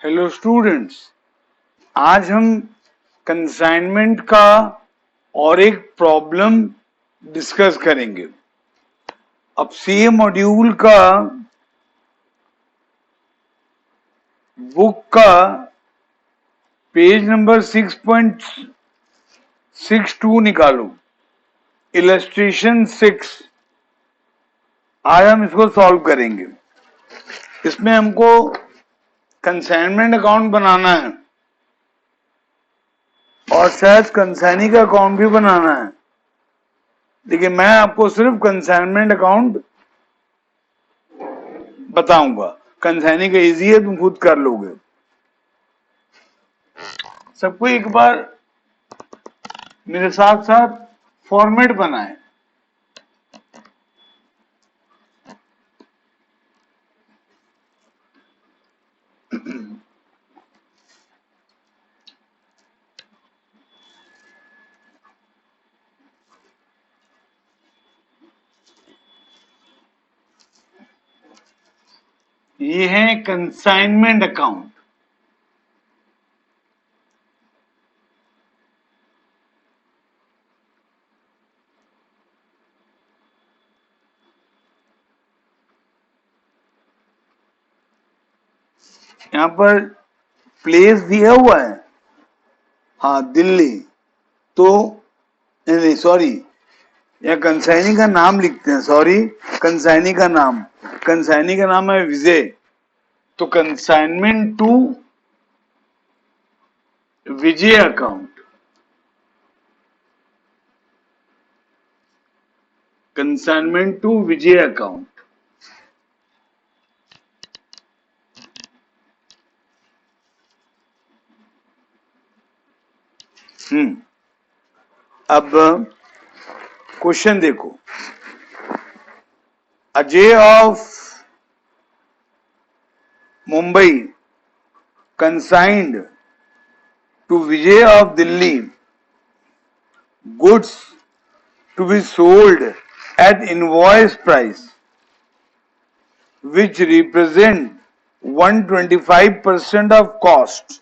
Hello students, आज हम consignment का और एक प्रॉब्लम डिस्कस करेंगे। अब सीए मॉड्यूल का बुक का पेज नंबर 6.62 निकालो, इलस्ट्रेशन 6। आज हम इसको सॉल्व करेंगे। इसमें हमको कंसाइनमेंट अकाउंट बनाना है और शायद कंसाइनी का अकाउंट भी बनाना है, लेकिन मैं आपको सिर्फ कंसाइनमेंट अकाउंट बताऊंगा। कंसाइनी का इजी है, तुम खुद कर लोगे। सबको एक बार मेरे साथ साथ फॉर्मेट बनाए। ये है कंसाइनमेंट अकाउंट। यहां पर प्लेस दिया हुआ है, हाँ दिल्ली। तो नहीं सॉरी, या कंसाइनी का नाम लिखते हैं, सॉरी कंसाइनी का नाम है विजय। तो consignment to Vijay account, consignment to Vijay account. अब क्वेश्चन देखो। Ajay of Mumbai consigned to Vijay of Delhi goods to be sold at invoice price which represent 125% of cost।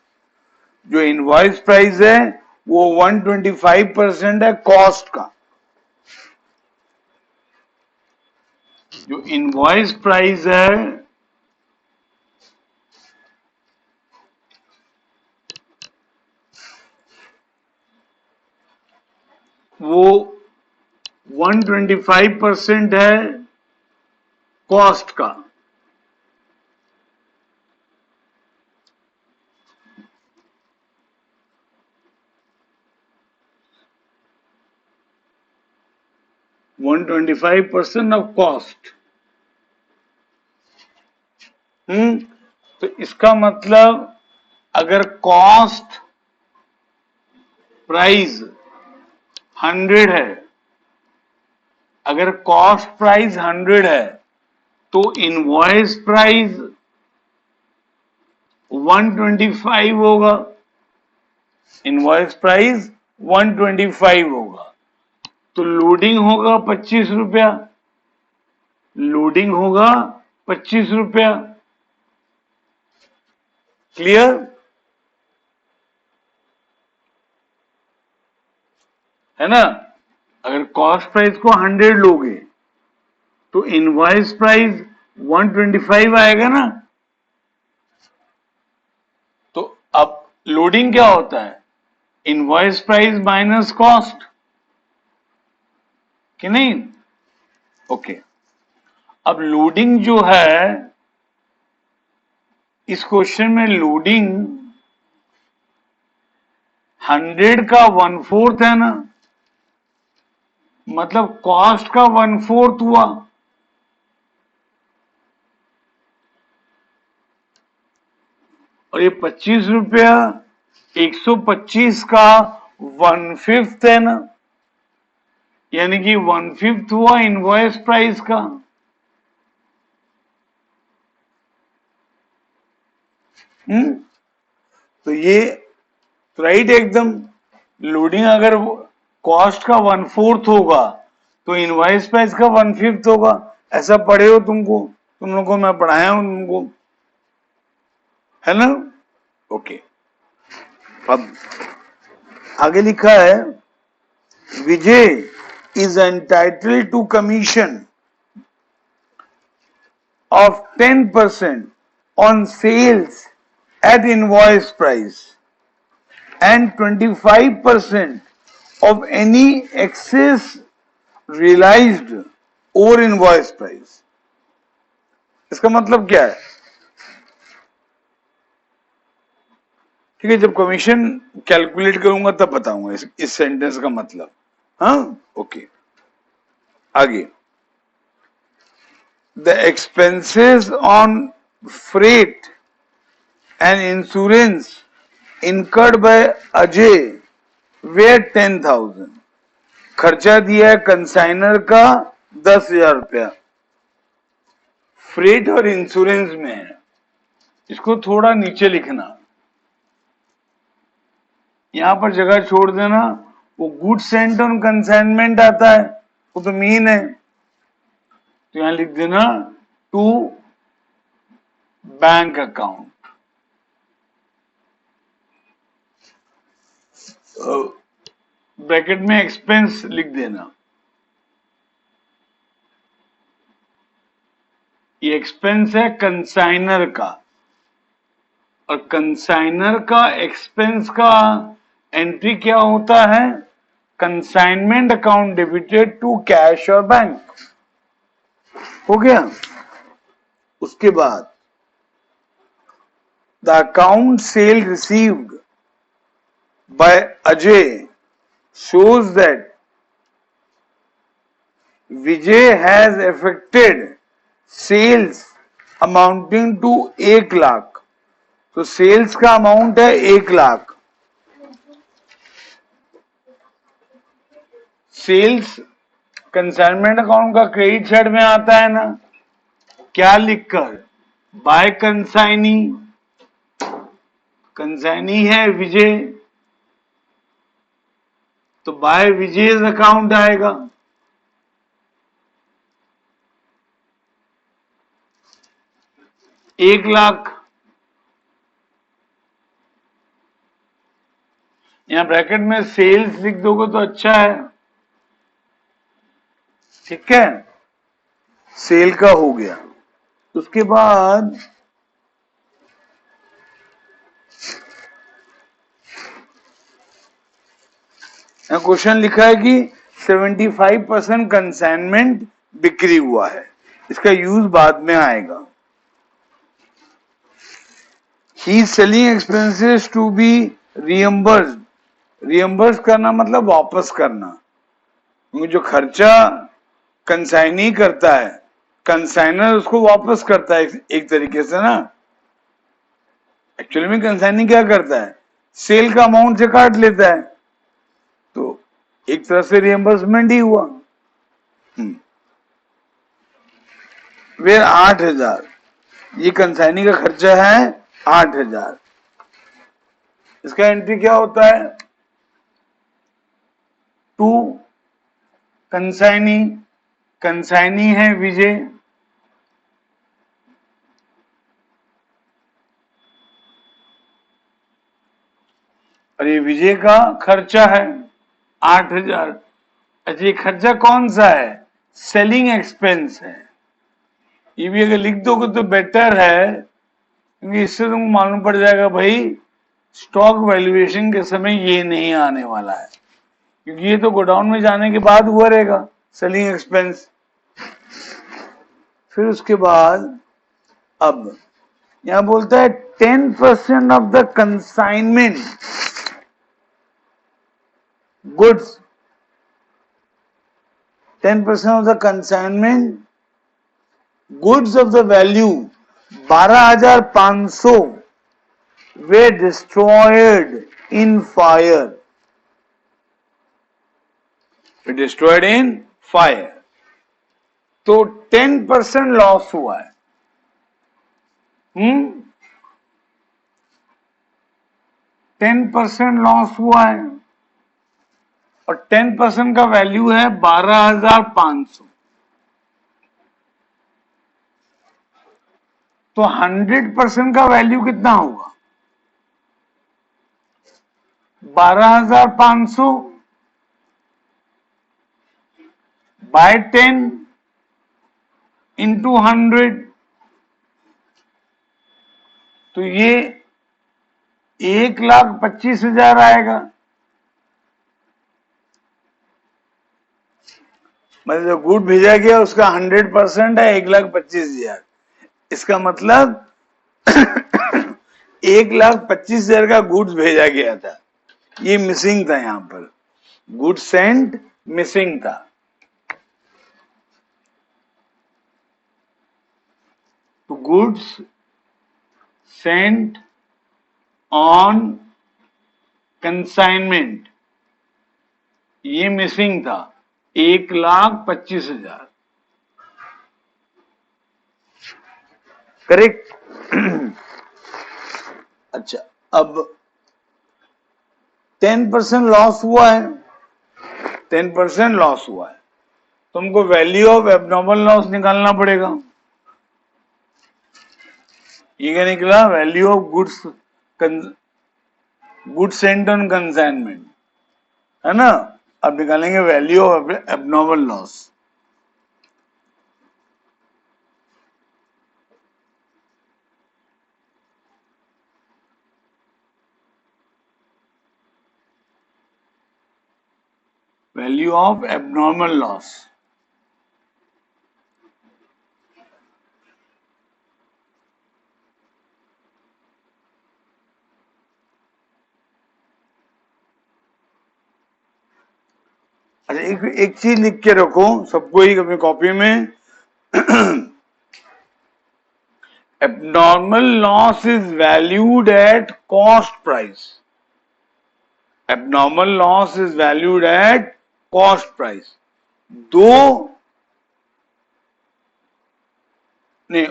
जो इनवॉइस प्राइस है वो 125% है कॉस्ट का। जो इनवॉइस प्राइस है वो 125% है कॉस्ट का। One 125% of cost. तो इसका मतलब अगर कॉस्ट प्राइस 100 है, अगर कॉस्ट प्राइस 100 है तो इनवॉइस प्राइस 125 होगा। इनवॉइस प्राइस 125 होगा। तो लोडिंग होगा 25 रुपया, लोडिंग होगा 25 रुपया। क्लियर? है ना? अगर कॉस्ट प्राइस को 100 लोगे तो इनवॉइस प्राइस 125 आएगा ना। तो अब लोडिंग क्या होता है? इनवॉइस प्राइस माइनस कॉस्ट, कि नहीं? ओके। अब लोडिंग जो है, इस क्वेश्चन में लोडिंग 100 का 1/4 है ना, मतलब कॉस्ट का 1/4 हुआ। और ये 25 रुपया 125 का 1/5 है ना, यानी कि 1/5 हुआ इनवॉइस प्राइस का। तो ये राइट एकदम। लोडिंग अगर कॉस्ट का 1/4 होगा तो इनवॉइस प्राइस का 1/5 होगा। ऐसा पढ़े हो तुम लोगों को मैं पढ़ाया हूं तुमको, है ना? ओके, अब आगे लिखा है Vijay is entitled to commission of 10% on sales at invoice price and 25% of any excess realized over invoice price. इसका मतलब क्या है? ठीक है, जब कमीशन कैलकुलेट करूंगा तब बताऊंगा इस सेंटेंस का मतलब. हाँ, ओके. आगे, the expenses on freight and insurance incurred by Ajay were 10,000. खर्चा दिया है कंसाइनर का 10,000 रुपया. फ्रेट और इंश्योरेंस में है. इसको थोड़ा नीचे लिखना, यहां पर जगह छोड़ देना. वो गुड्स सेंट ऑन कंसाइनमेंट आता है, वो तो मीन है, तो यहां लिख देना टू बैंक अकाउंट. ब्रैकेट में एक्सपेंस लिख देना. ये एक्सपेंस है कंसाइनर का, और कंसाइनर का एक्सपेंस का एंट्री क्या होता है? Consignment account debited to cash और बैंक. हो गया. उसके बाद the account sale received by Ajay shows that Vijay has effected sales amounting to 1 lakh. तो सेल्स का अमाउंट है 1 लाख. सेल्स कंसाइनमेंट अकाउंट का क्रेडिट साइड में आता है ना, क्या लिखकर? Bye consignee. कंसाइनी है विजय, तो बाय विजय's अकाउंट आएगा. एक लाख. यहां ब्रैकेट में सेल्स लिख दोगे तो अच्छा है. ठीक है, सेल का हो गया. उसके बाद क्वेश्चन लिखा है कि 75% कंसाइनमेंट बिक्री हुआ है. इसका यूज बाद में आएगा. He selling expenses to be reimbursed. Reimburse करना मतलब वापस करना, क्योंकि जो खर्चा कंसाइनी करता है, कंसाइनर उसको वापस करता है एक तरीके से ना. एक्चुअली में कंसाइनी क्या करता है? सेल का अमाउंट से काट लेता है, तो एक तरह से रियम्बर्समेंट ही हुआ. वे 8,000. ये कंसाइनी का खर्चा है 8,000. इसका एंट्री क्या होता है? To consignee. कंसाइनी है विजय, और ये विजय का खर्चा है 8,000. अच्छा, ये खर्चा कौन सा है? सेलिंग एक्सपेंस है. ये भी अगर लिख दोगे तो बेटर है, क्योंकि इससे तुमको मालूम पड़ जाएगा भाई स्टॉक वैल्यूएशन के समय ये नहीं आने वाला है, क्योंकि ये तो गोडाउन में जाने के बाद हुआ रहेगा सेलिंग एक्सपेंस. फिर उसके बाद अब यहां बोलता है 10% of the consignment goods. 10% of the consignment goods of the value 12,500 way destroyed in fire. Destroyed in fire, तो 10% लॉस हुआ है. 10% लॉस हुआ है, और 10% का वैल्यू है 12,500. तो 100% का वैल्यू कितना होगा? 12,500 बाय 10 इंटू 100, तो ये 1,25,000 आएगा। मतलब जो गुड भेजा गया उसका 100% है 1,25,000। इसका मतलब 1,25,000 का गुड्स भेजा गया था, ये मिसिंग था। यहां पर गुड सेंट मिसिंग था। तो गुड्स सेंट ऑन कंसाइनमेंट, ये मिसिंग था 1,25,000। करेक्ट। अच्छा, अब 10% लॉस हुआ है, 10% लॉस हुआ है, तो हमको वैल्यू ऑफ एबनॉर्मल लॉस निकालना पड़ेगा। ये क्या निकला? Value of goods sent on consignment, है ना। अब निकालेंगे value of abnormal loss. Value of abnormal loss, अच्छा एक चीज लिख के रखो सबको ही अपनी कॉपी में। abnormal loss is valued at cost price. Abnormal loss is valued at cost price. दो नहीं,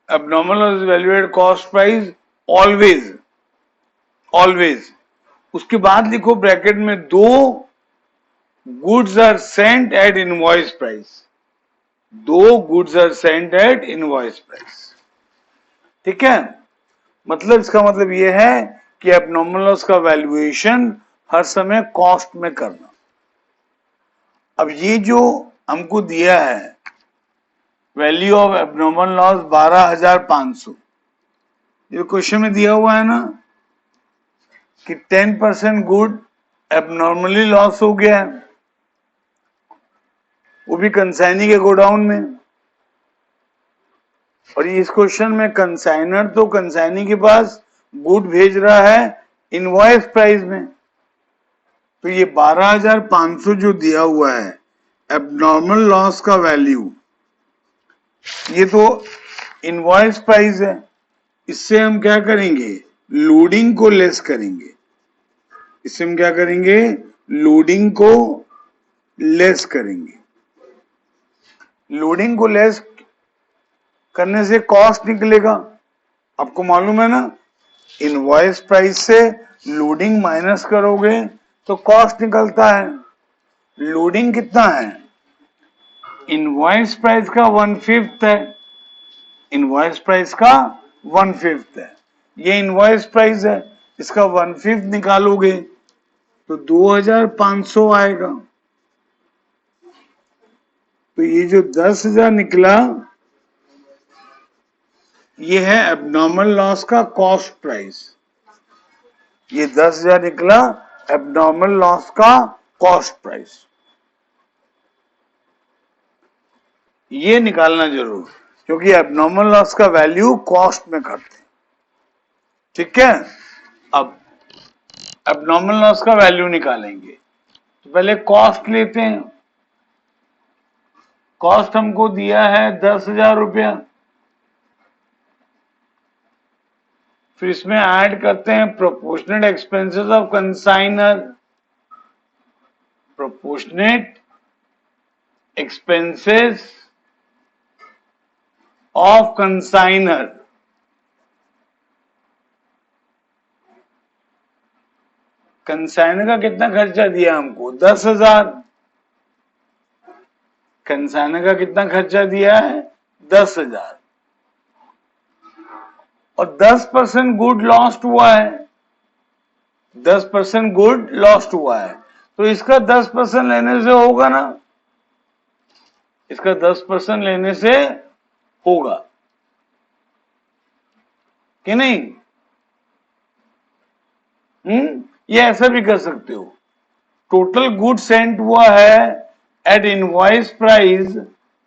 abnormal loss is valued at cost price always, always। उसके बाद लिखो ब्रैकेट में, दो goods are sent at invoice price, दो goods are sent at invoice price. ठीक है, मतलब इसका मतलब यह है कि एबनॉर्मल लॉस का वैल्यूएशन हर समय कॉस्ट में करना। अब ये जो हमको दिया है वैल्यू ऑफ एबनॉर्मल लॉस 12,500, ये क्वेश्चन में दिया हुआ है ना कि 10% गुड एबनॉर्मली लॉस हो गया है, वो भी कंसाइनी के गोडाउन में। और इस क्वेश्चन में कंसाइनर तो कंसाइनी के पास गुड भेज रहा है इनवॉइस प्राइस में, तो ये 12,500 जो दिया हुआ है एबनॉर्मल लॉस का वैल्यू, ये तो इनवॉइस प्राइस है। इससे हम क्या करेंगे? लोडिंग को लेस करेंगे। इससे हम क्या करेंगे? लोडिंग को लेस करेंगे। लोडिंग को लेस करने से कॉस्ट निकलेगा, आपको मालूम है ना। इनवॉइस प्राइस से लोडिंग माइनस करोगे तो कॉस्ट निकलता है। लोडिंग कितना है? इनवॉइस प्राइस का 1/5 है, इनवॉइस प्राइस का 1/5 है। ये इनवॉइस प्राइस है, इसका 1/5 निकालोगे तो 2,500 आएगा। तो ये जो 10,000 निकला, ये है एबनॉर्मल लॉस का कॉस्ट प्राइस। ये 10,000 निकला एबनॉर्मल लॉस का कॉस्ट प्राइस। ये निकालना जरूर, क्योंकि एबनॉर्मल लॉस का वैल्यू कॉस्ट में करते हैं। ठीक है, अब एबनॉर्मल लॉस का वैल्यू निकालेंगे तो पहले कॉस्ट लेते हैं। कॉस्ट हमको दिया है 10,000 रुपया, फिर इसमें ऐड करते हैं proportionate expenses of consignor, proportionate expenses of consignor. Consignor का कितना खर्चा दिया हमको? 10,000। कंसाइनर का कितना खर्चा दिया है? 10,000। और 10% गुड लॉस्ट हुआ है, 10% गुड लॉस्ट हुआ है, तो इसका 10% लेने से होगा ना, इसका 10% लेने से होगा कि नहीं? ये ऐसा भी कर सकते हो, टोटल गुड सेंट हुआ है एट इनवॉइस प्राइस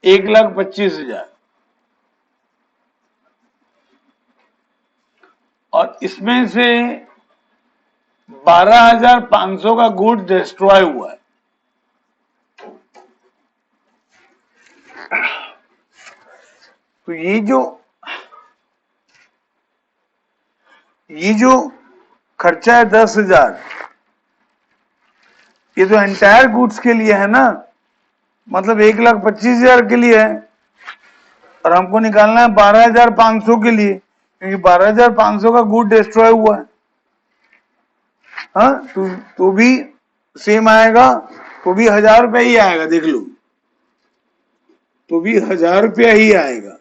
1,25,000 और इसमें से 12,500 का गुड डिस्ट्रॉय हुआ है। तो ये जो खर्चा है 10,000, ये तो एंटायर गुड्स के लिए है ना, मतलब 1,25,000 के लिए है, और हमको निकालना है 12,500 के लिए, क्योंकि 12,500 का गुड डिस्ट्रॉय हुआ है। हाँ, तो भी सेम आएगा, तो भी 1,000 रुपया ही आएगा, देख लो, तो भी 1,000 रुपया ही आएगा।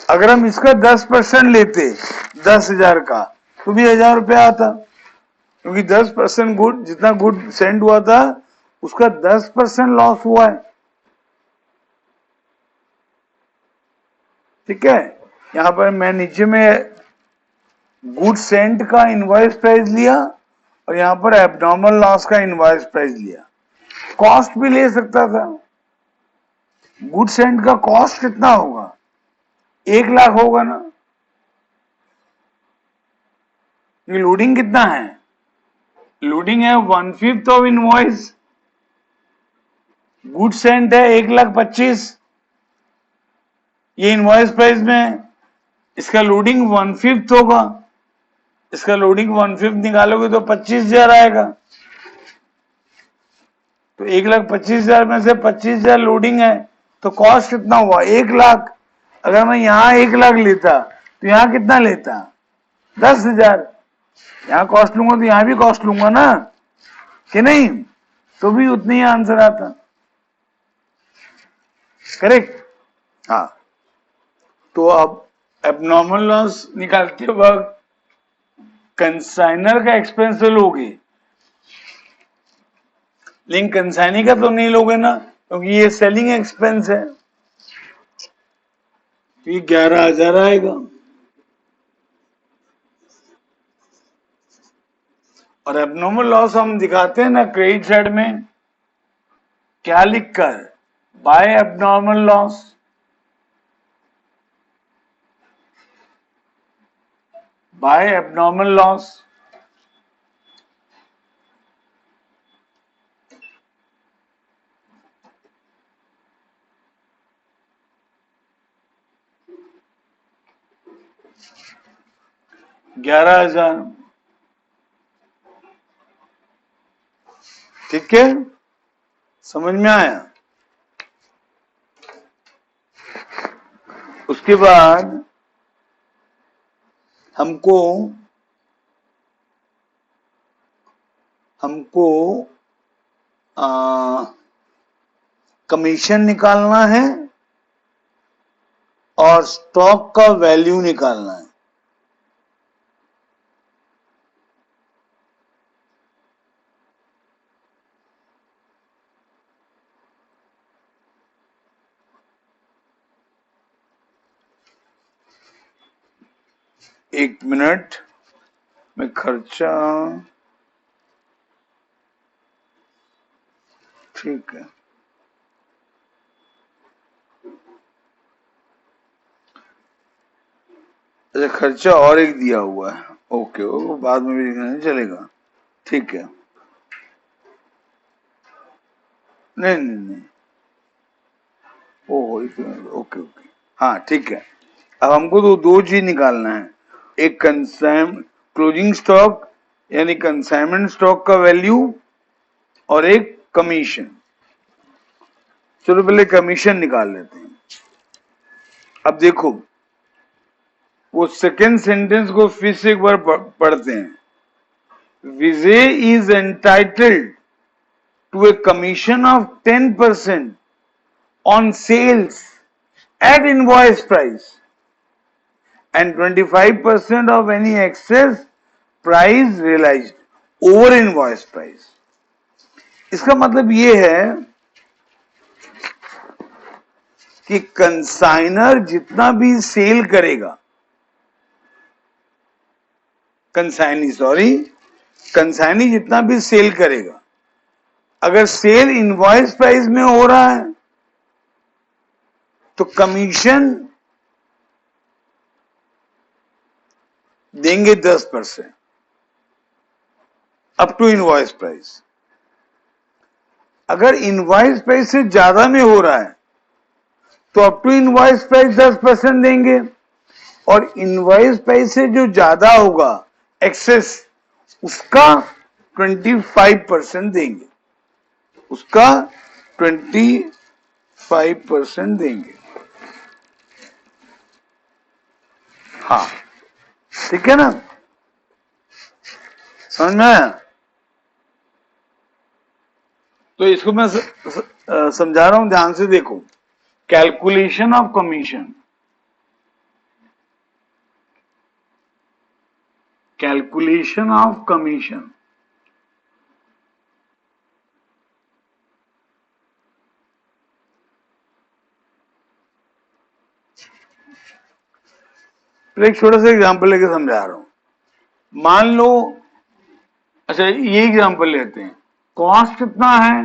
अगर हम इसका 10% लेते 10,000 का, तो भी 1,000 रुपया आता, क्योंकि 10% गुड, जितना गुड सेंड हुआ था उसका 10% लॉस हुआ है। ठीक है, यहां पर मैं नीचे में गुड सेंट का इनवॉइस प्राइस लिया और यहां पर एब्नॉर्मल लॉस का इनवॉइस प्राइस लिया। कॉस्ट भी ले सकता था, गुड सेंट का कॉस्ट कितना होगा, 1,00,000 होगा ना। ये लोडिंग कितना है, लोडिंग है 1/5 ऑफ इनवॉइस, गुड सेंट है 1,25,000, ये इनवॉइस प्राइस में, इसका लोडिंग 1/5 होगा, इसका लोडिंग 1/5 निकालोगे तो 25,000 आएगा। तो 1,25,000 में से 25,000 लोडिंग है, तो कॉस्ट कितना हुआ, 1,00,000। अगर मैं यहां 1,00,000 लेता तो यहां कितना लेता, 10,000। यहां कॉस्ट लूंगा तो यहां भी कॉस्ट लूंगा ना, कि नहीं, तो भी उतनी ही आंसर आता। करेक्ट। हाँ, तो अब एबनॉर्मल लॉस निकालते वक्त कंसाइनर का एक्सपेंस तो लोगे, लेकिन कंसाइनी का तो नहीं लोगे ना, क्योंकि ये सेलिंग एक्सपेंस है, तो ये 11,000 आएगा। और एबनॉर्मल लॉस हम दिखाते हैं ना क्रेडिट साइड में, क्या लिखकर, by abnormal loss, by abnormal loss. $11,000। ठीक है, समझ में आया। उसके बाद हमको कमीशन निकालना है और स्टॉक का वैल्यू निकालना है। एक मिनट में खर्चा, ठीक है, अच्छा खर्चा और एक दिया हुआ है, ओके, वो बाद में भी लिखना चलेगा, ठीक है, नहीं नहीं नहीं, ओके ओके, हाँ ठीक है। अब हमको तो दो चीज निकालना है, एक कंसाइम क्लोजिंग स्टॉक यानी कंसाइनमेंट स्टॉक का वैल्यू और एक कमीशन। चलो पहले कमीशन निकाल लेते हैं। अब देखो, वो सेकेंड सेंटेंस को फिर से एक बार पढ़ते हैं। Vijay is entitled to a commission of 10% on sales at invoice price and 25% of any excess price realized over invoice price. इसका मतलब ये है कि कंसाइनर जितना भी सेल करेगा, कंसाइनी जितना भी सेल करेगा, अगर सेल इनवॉइस प्राइस में हो रहा है तो कमीशन देंगे 10% अप टू इनवॉइस प्राइस। अगर इनवॉइस प्राइस से ज्यादा में हो रहा है तो अप टू इनवॉइस प्राइस 10% देंगे, और इनवॉइस प्राइस से जो ज्यादा होगा एक्सेस, उसका 25% देंगे, उसका 25% देंगे। हाँ, ठीक है ना, समझ में आया? तो इसको मैं समझा रहा हूं, ध्यान से देखो। Calculation of commission, calculation of commission, एक छोटा सा एग्जांपल लेके समझा रहा हूं। मान लो, अच्छा ये एग्जांपल लेते हैं, कॉस्ट कितना है?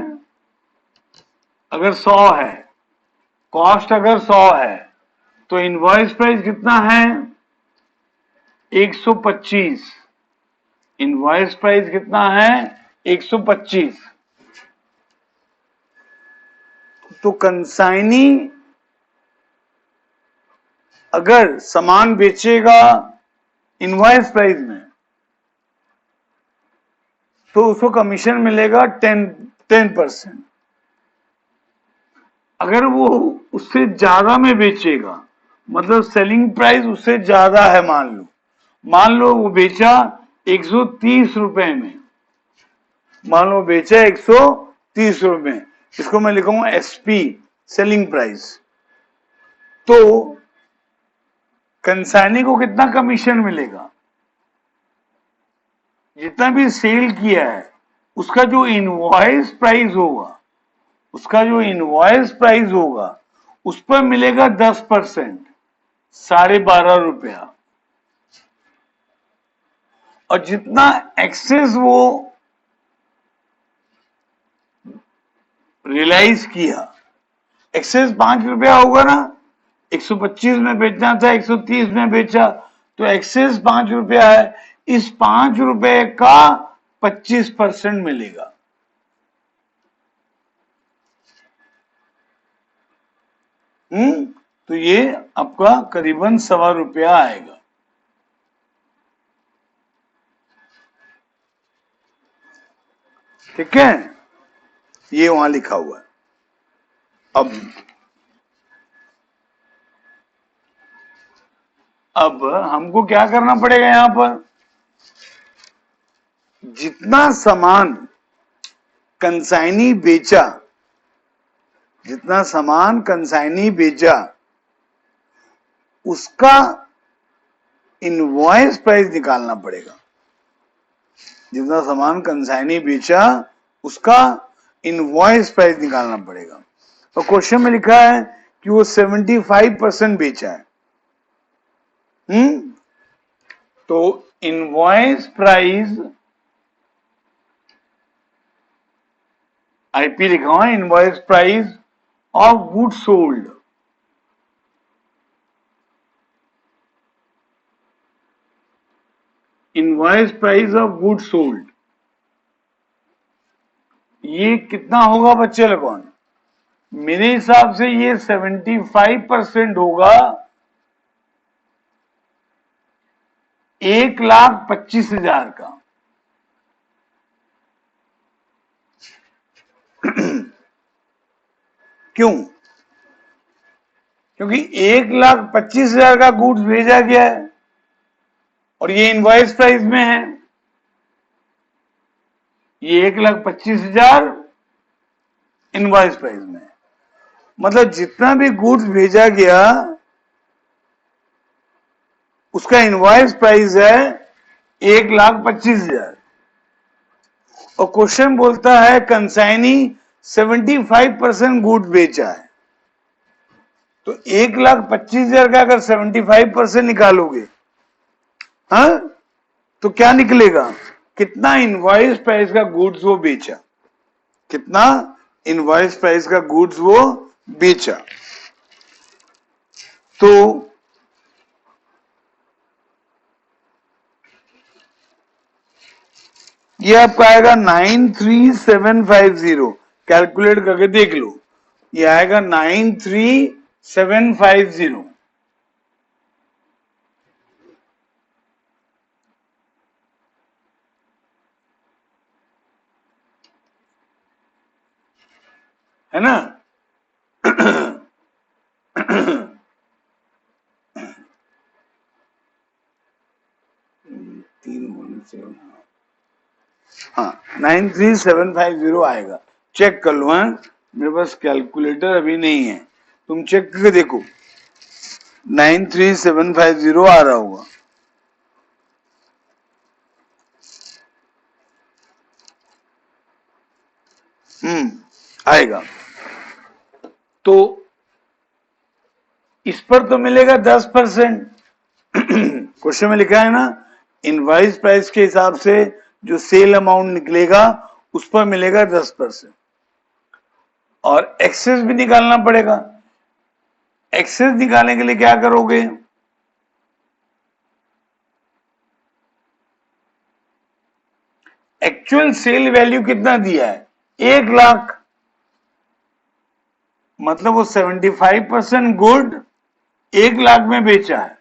अगर 100 है, कॉस्ट अगर 100 है तो इनवॉइस प्राइस कितना है? 125। इनवॉइस प्राइस कितना है? 125। तो कंसाइनी अगर सामान बेचेगा इनवॉइस प्राइस में तो उसको कमीशन मिलेगा 10%। अगर वो उससे ज्यादा में बेचेगा, मतलब सेलिंग प्राइस उससे ज्यादा है, मान लो वो बेचा 130 रुपए में, मान लो बेचा 130 रुपए में, इसको मैं लिखूंगा एसपी, सेलिंग प्राइस। तो कंसाइनी को कितना कमीशन मिलेगा? जितना भी सेल किया है उसका जो इनवॉइस प्राइस होगा, उसका जो इनवॉइस प्राइस होगा उस पर मिलेगा 10%, 12.5 रुपया। और जितना एक्सेस वो रियलाइज किया, एक्सेस 5 रुपया होगा ना, 125 में बेचना था, 130 में बेचा, तो एक्सेस 5 रुपया है, इस 5 रुपए का 25% मिलेगा। तो ये आपका करीबन 1.25 रुपया आएगा। ठीक है, ये वहां लिखा हुआ है। अब हमको क्या करना पड़ेगा? यहां पर जितना सामान कंसाइनी बेचा, जितना सामान कंसाइनी बेचा उसका इनवॉइस प्राइस निकालना पड़ेगा। जितना सामान कंसाइनी बेचा उसका इनवॉइस प्राइस निकालना पड़ेगा। तो क्वेश्चन में लिखा है कि वो 75% बेचा है। तो इनवॉइस प्राइस, आईपी लिखा हुआ है, invoice price of good sold, invoice price of good sold, ये कितना होगा बच्चे लोगों? मेरे हिसाब से ये 75% होगा 1,25,000 का। क्यों? क्योंकि 1,25,000 का गुड्स भेजा गया है और ये इनवॉइस प्राइस में है। ये 1,25,000 इनवॉइस प्राइस में है, मतलब जितना भी गुड्स भेजा गया उसका इनवॉइस प्राइस है 1,25,000 और क्वेश्चन बोलता है कंसाइनी 75% गुड्स बेचा है, तो 1,25,000 का अगर 75% निकालोगे, हाँ, तो क्या निकलेगा, कितना इनवॉइस प्राइस का गुड्स वो बेचा, कितना इनवॉइस प्राइस का गुड्स वो बेचा। तो ये आपका आएगा 93750, कैलकुलेट करके देख लो, ये आएगा 93750। है ना? हाँ 93750 आएगा, चेक कर लो। हाँ, मेरे पास कैलकुलेटर अभी नहीं है, तुम चेक करके देखो, 93750 आ रहा होगा। आएगा। तो इस पर तो मिलेगा 10%। क्वेश्चन में लिखा है ना, इनवाइस प्राइस के हिसाब से जो सेल अमाउंट निकलेगा उस पर मिलेगा 10%, और एक्सेस भी निकालना पड़ेगा। एक्सेस निकालने के लिए क्या करोगे, एक्चुअल सेल वैल्यू कितना दिया है, 1,00,000, मतलब वो 75% गुड 1,00,000 में बेचा है,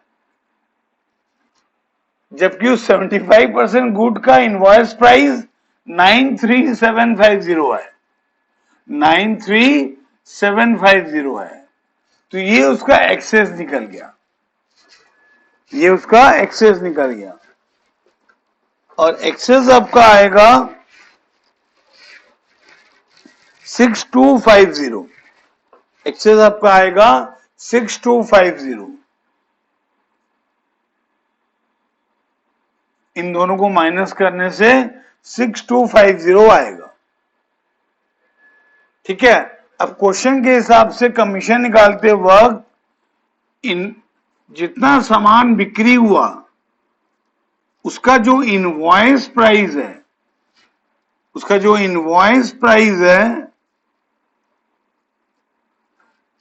जबकि उस 75% गुड का इनवॉइस प्राइस 93750 है, 93750 है। तो ये उसका एक्सेस निकल गया, ये उसका एक्सेस निकल गया, और एक्सेस आपका आएगा 6250, एक्सेस आपका आएगा 6250। इन दोनों को माइनस करने से 6250 आएगा। ठीक है, अब क्वेश्चन के हिसाब से कमीशन निकालते वक्त इन जितना सामान बिक्री हुआ उसका जो इनवॉइस प्राइस है, उसका जो इनवॉइस प्राइस है,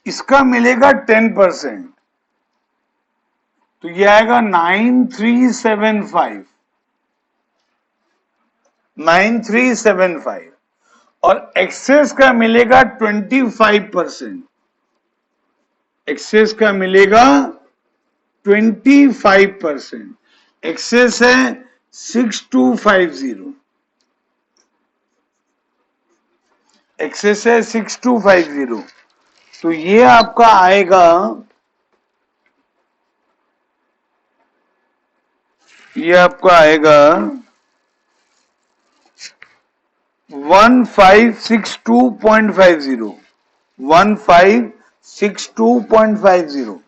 इसका मिलेगा 10%, तो ये आएगा 9375, 9375, और एक्सेस का मिलेगा 25%, एक्सेस का मिलेगा 25%, एक्सेस है 6250, एक्सेस है 6250, तो ये आपका आएगा, ये आपका आएगा 1562.50, 1562.50।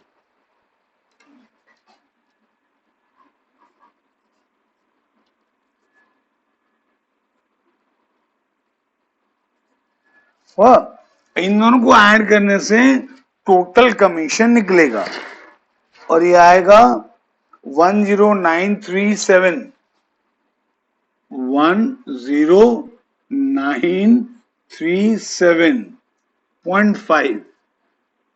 इन दोनों को ऐड करने से टोटल कमीशन निकलेगा, और ये आएगा 10937, 10937.5,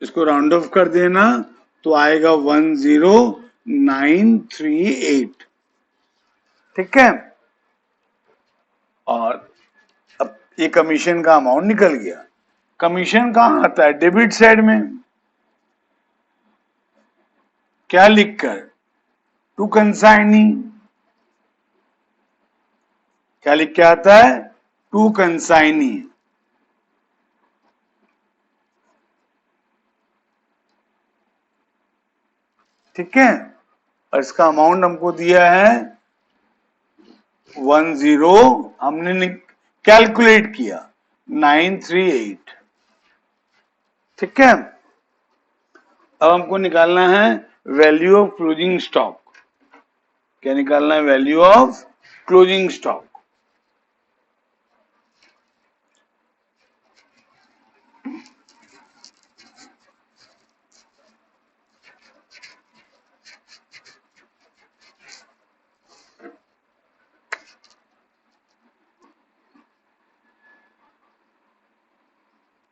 इसको राउंड ऑफ कर देना तो आएगा 10938। ठीक है, और अब ये कमीशन का अमाउंट निकल गया। कमीशन कहां आता है, डेबिट साइड में, क्या लिखकर, टू कंसाइनी, क्या लिख के आता है, टू कंसाइनी। ठीक है, और इसका अमाउंट हमको दिया है 10, हमने कैलकुलेट किया 938। ठीक है, अब हमको निकालना है वैल्यू ऑफ क्लोजिंग स्टॉक। क्या निकालना है? Value of closing stock.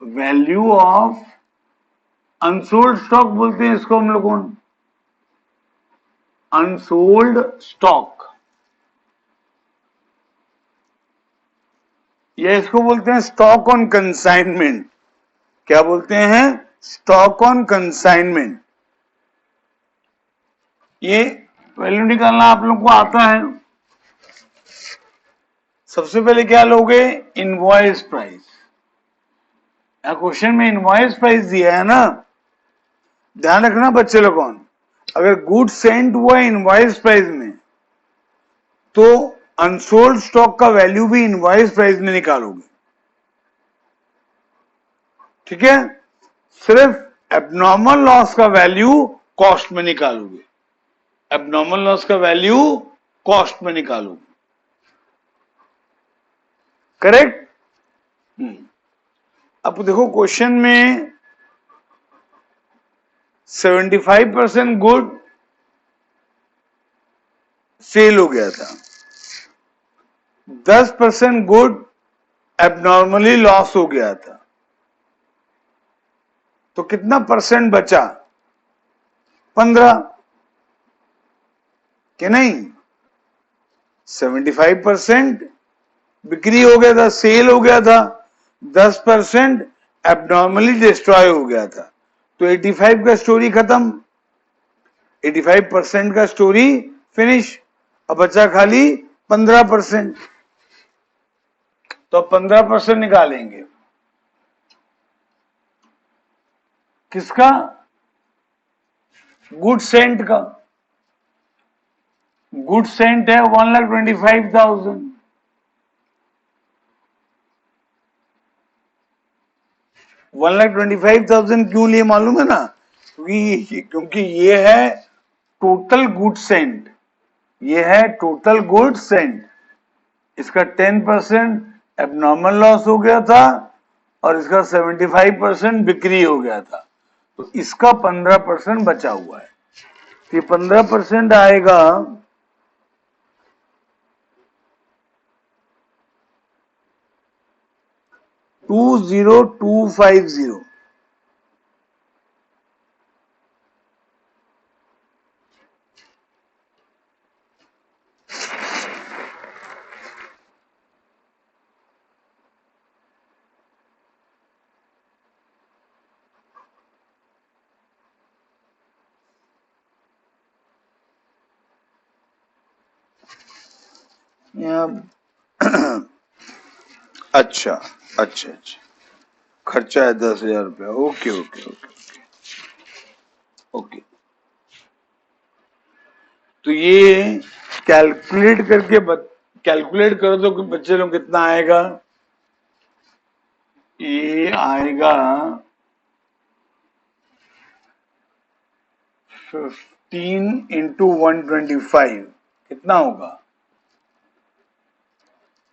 Value of unsold stock बोलते हैं इसको हम लोगों, अनसोल्ड स्टॉक, या इसको बोलते हैं स्टॉक ऑन कंसाइनमेंट। क्या बोलते हैं? Stock on consignment. ये वैल्यू निकालना आप लोग को आता है। सबसे पहले क्या लोगे? Invoice price. क्वेश्चन में इनवॉइस प्राइस दिया है ना, ध्यान रखना बच्चे लोगों, अगर गुड सेंट हुआ इनवॉइस प्राइस में तो अनसोल्ड स्टॉक का वैल्यू भी इनवॉइस प्राइस में निकालोगे। ठीक है? सिर्फ एबनॉर्मल लॉस का वैल्यू कॉस्ट में निकालोगे, एबनॉर्मल लॉस का वैल्यू कॉस्ट में निकालोगे। करेक्ट? अब देखो क्वेश्चन में 75% गुड सेल हो गया था, 10% गुड एबनॉर्मली लॉस हो गया था, तो कितना परसेंट बचा? 15 कि नहीं? 75% बिक्री हो गया था, सेल हो गया था, 10% एबनॉर्मली डिस्ट्रॉय हो गया था, तो 85 का स्टोरी खत्म, 85% का स्टोरी फिनिश। अब बचा खाली 15%, तो 15% निकालेंगे। किसका? गुड सेंट का। गुड सेंट है 1,25,000। 1,25,000 क्यों लिए मालूम है ना? क्योंकि ये है टोटल गुड सेंट, ये है टोटल गुड सेंट। इसका 10% एबनॉर्मल लॉस हो गया था और इसका 75% बिक्री हो गया था, तो इसका 15% बचा हुआ है। ये 15% आएगा 20250। अच्छा अच्छा अच्छा, खर्चा है 10,000 रुपया। ओके ओके ओके ओके, तो ये कैलकुलेट करके कैलकुलेट करो तो बच्चे लोग कितना आएगा? ये आएगा 15 इंटू 125। कितना होगा?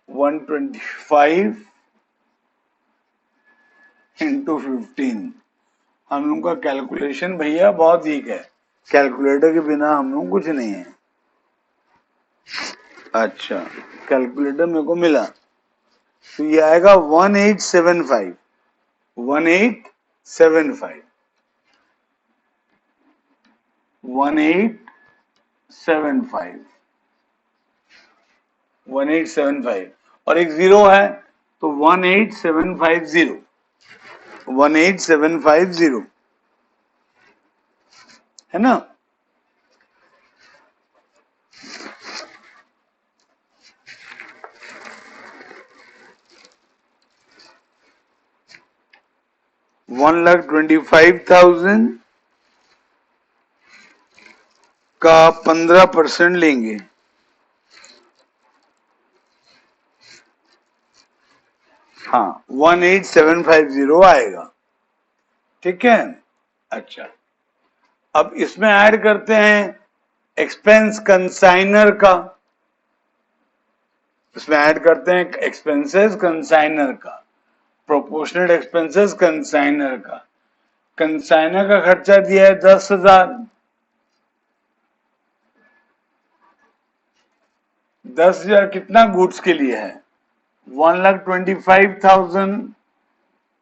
125 इंटू 15। हम लोग का कैलकुलेशन भैया बहुत वीक है, कैलकुलेटर के बिना हम लोग कुछ नहीं है। अच्छा, कैलकुलेटर मेरे को मिला, तो ये आएगा 1875। 1875 1875 1875 और एक जीरो है तो 18750 18750 है ना? $1,25,000 का 15% लेंगे, हाँ 18750 आएगा। ठीक है? अच्छा, अब इसमें ऐड करते हैं एक्सपेंस कंसाइनर का, इसमें ऐड करते हैं एक्सपेंसेस कंसाइनर का, प्रोपोर्शनल एक्सपेंसेस कंसाइनर का। कंसाइनर का खर्चा दिया है 10,000। 10,000 कितना गुड्स के लिए है? 1,25,000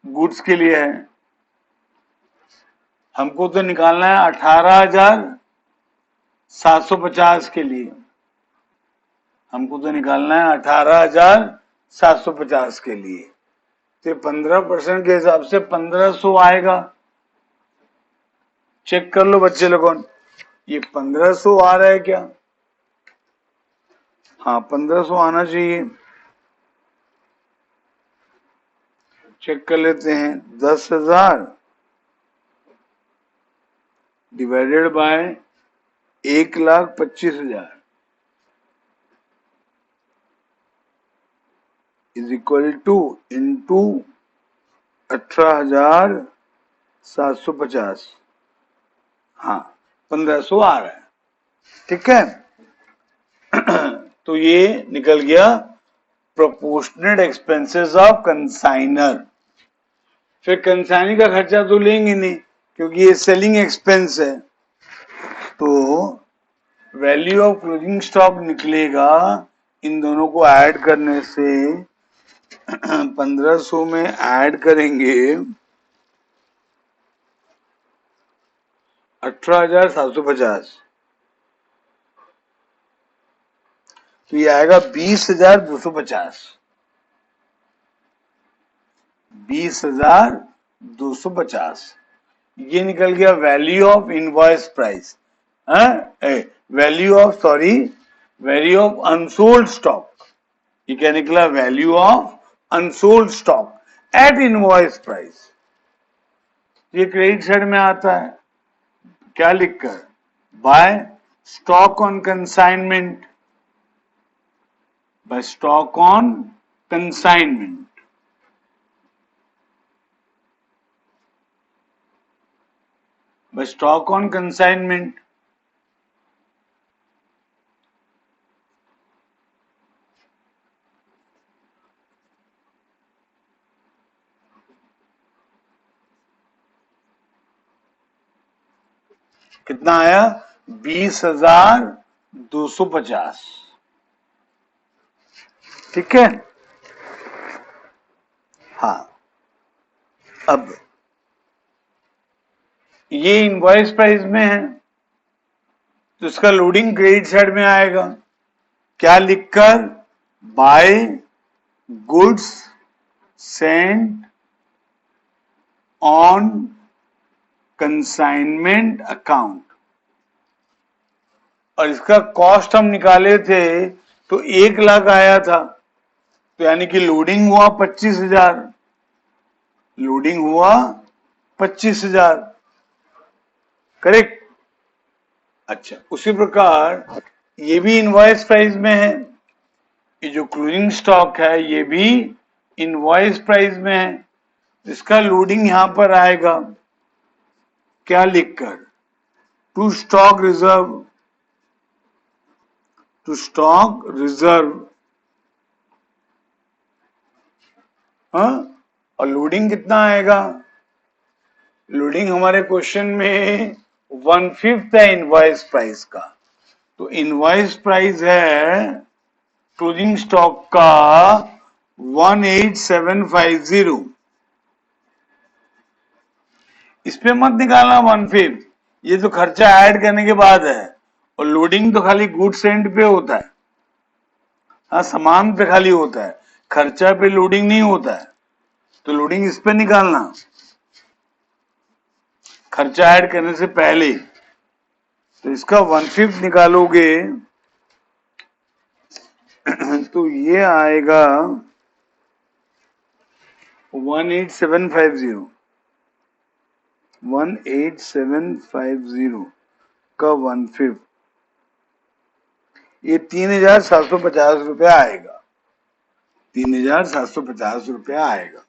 गुड्स के लिए है। हमको तो निकालना है 18,750 के लिए। हमको तो निकालना है 18,750 के लिए। तो 15% के हिसाब से 1,500 आएगा। चेक कर लो बच्चे लोगों, ये 1,500 आ रहा है क्या? हाँ 1,500 आना चाहिए। चेक कर लेते हैं। 10,000 divided by 1,25,000 is equal two into 18,750। हाँ 1,500 आ रहा है। ठीक है। तो ये निकल गया प्रोपोर्शनल एक्सपेंसेस ऑफ कंसाइनर। फिर कंसाइनर का खर्चा तो लेंगे नहीं क्योंकि ये सेलिंग एक्सपेंस है। तो वैल्यू ऑफ क्लोजिंग स्टॉक निकलेगा इन दोनों को ऐड करने से। 1,500 में ऐड करेंगे 18,750, तो ये आएगा 20,250। 20,250 ये निकल गया value of invoice price, value of unsold stock. ये क्या निकला? Value of unsold stock at invoice price. ये क्रेडिट साइड में आता है। क्या लिखकर? By stock on consignment, by stock on consignment. By stock on consignment. कितना आया? 20,250। ठीक है। हाँ अब ये इनवॉइस प्राइस में है तो इसका लोडिंग क्रेडिट साइड में आएगा। क्या लिखकर? By goods sent on consignment account. और इसका कॉस्ट हम निकाले थे तो 1,00,000 आया था, तो यानी कि लोडिंग हुआ 25,000। लोडिंग हुआ 25,000। करेक्ट। अच्छा उसी प्रकार ये भी इनवॉइस प्राइस में है। ये जो क्लोजिंग स्टॉक है ये भी इनवॉइस प्राइस में है। इसका लोडिंग यहां पर आएगा। क्या लिखकर? To stock reserve. To stock reserve. हाँ, और लोडिंग कितना आएगा? लोडिंग हमारे क्वेश्चन में 1/5 है इनवॉइस प्राइस का। तो इनवॉइस प्राइस है क्लोजिंग स्टॉक का 18,750। इस पे मत निकालना 1/5, ये तो खर्चा ऐड करने के बाद है। और लोडिंग तो खाली गुड्स एंड पे होता है। हाँ सामान पे खाली होता है, खर्चा पे लोडिंग नहीं होता है। तो लोडिंग इस पे निकालना खर्चा ऐड करने से पहले। तो इसका 1/5 निकालोगे तो ये आएगा 18,750। 18,750 का 1/5 ये 3,750 रुपया आएगा। 3,750 रुपया आएगा,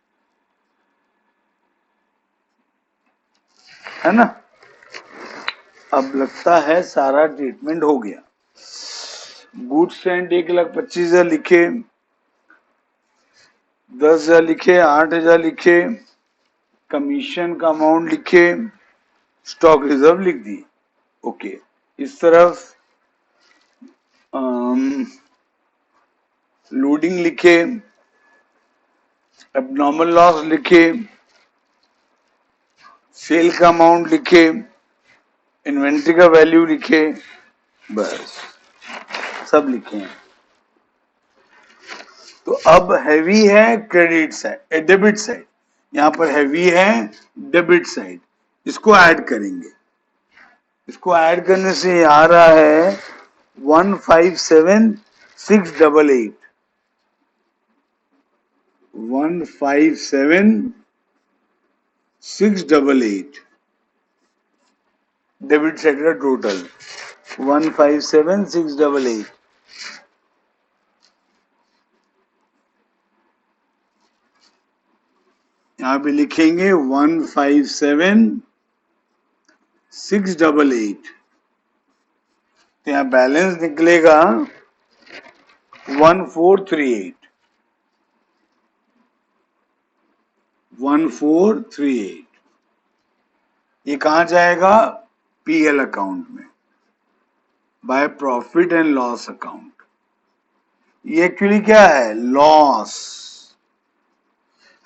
है ना। अब लगता है सारा ट्रीटमेंट हो गया। गुड्स एंड 1,25,000 लिखे, 10,000 लिखे, 8,000 लिखे, कमीशन का अमाउंट लिखे, स्टॉक रिजर्व लिख दी। ओके, इस तरफ लोडिंग लिखे, एबनॉर्मल लॉस लिखे, सेल का अमाउंट लिखे, इन्वेंट्री का वैल्यू लिखे, बस सब लिखे हैं। तो अब हैवी है क्रेडिट साइड, डेबिट साइड, यहां पर हैवी है डेबिट साइड, इसको ऐड करेंगे। इसको ऐड करने से आ रहा है 157,688, 157,688 डेबिट साइड का टोटल 157,688। यहां पे लिखेंगे 157,688, तो यहां बैलेंस निकलेगा 1438, 1438। ये कहां जाएगा? पीएल अकाउंट में, by profit and loss account. ये एक्चुअली क्या है? लॉस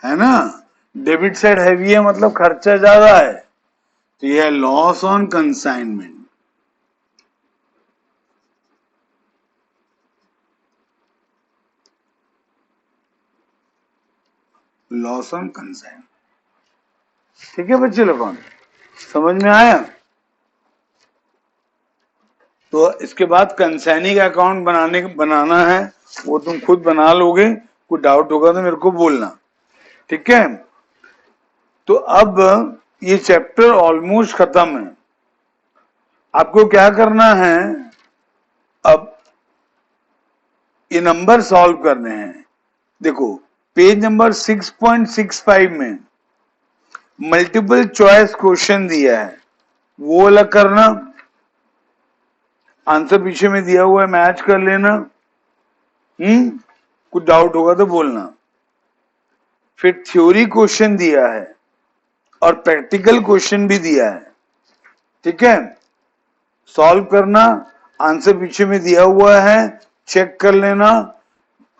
है ना। डेबिट साइड हैवी है मतलब खर्चा ज्यादा है, तो यह है loss on consignment. Loss on consignment, ठीक है बच्चे लोगों, समझ में आया? तो इसके बाद कंसाइनी का अकाउंट बनाना है, वो तुम खुद बना लोगे, कोई डाउट होगा तो मेरे को बोलना, ठीक है? तो अब ये चैप्टर ऑलमोस्ट खत्म है। आपको क्या करना है, अब ये नंबर सॉल्व करने हैं। देखो पेज नंबर 6.65 में मल्टीपल चॉइस क्वेश्चन दिया है, वो अलग करना, आंसर पीछे में दिया हुआ है, मैच कर लेना। कुछ डाउट होगा तो बोलना। फिर थ्योरी क्वेश्चन दिया है और प्रैक्टिकल क्वेश्चन भी दिया है, ठीक है? सॉल्व करना, आंसर पीछे में दिया हुआ है, चेक कर लेना।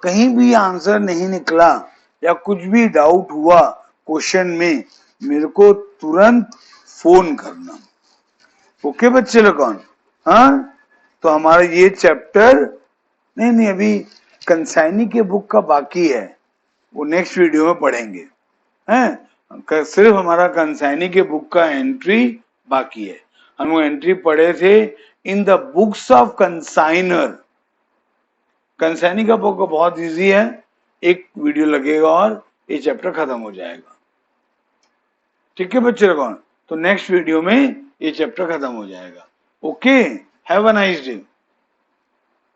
कहीं भी आंसर नहीं निकला या कुछ भी डाउट हुआ क्वेश्चन में, मेरे को तुरंत फोन करना। ओके बच्चे लोग? हाँ, तो हमारा ये चैप्टर नहीं अभी कंसाइनी के बुक का बाकी है, वो नेक्स्ट वीडियो में पढ़ेंगे हैं। सिर्फ हमारा कंसाइनी के बुक का एंट्री बाकी है। हम वो एंट्री पढ़े थे in the books of consignor. Consignee का बुक बहुत इजी है, एक वीडियो लगेगा और ये चैप्टर खत्म हो जाएगा, ठीक है बच्चे लोगों? तो नेक्स्ट वीडियो में ये चैप्टर खत्म हो जाएगा। Okay, have a nice day.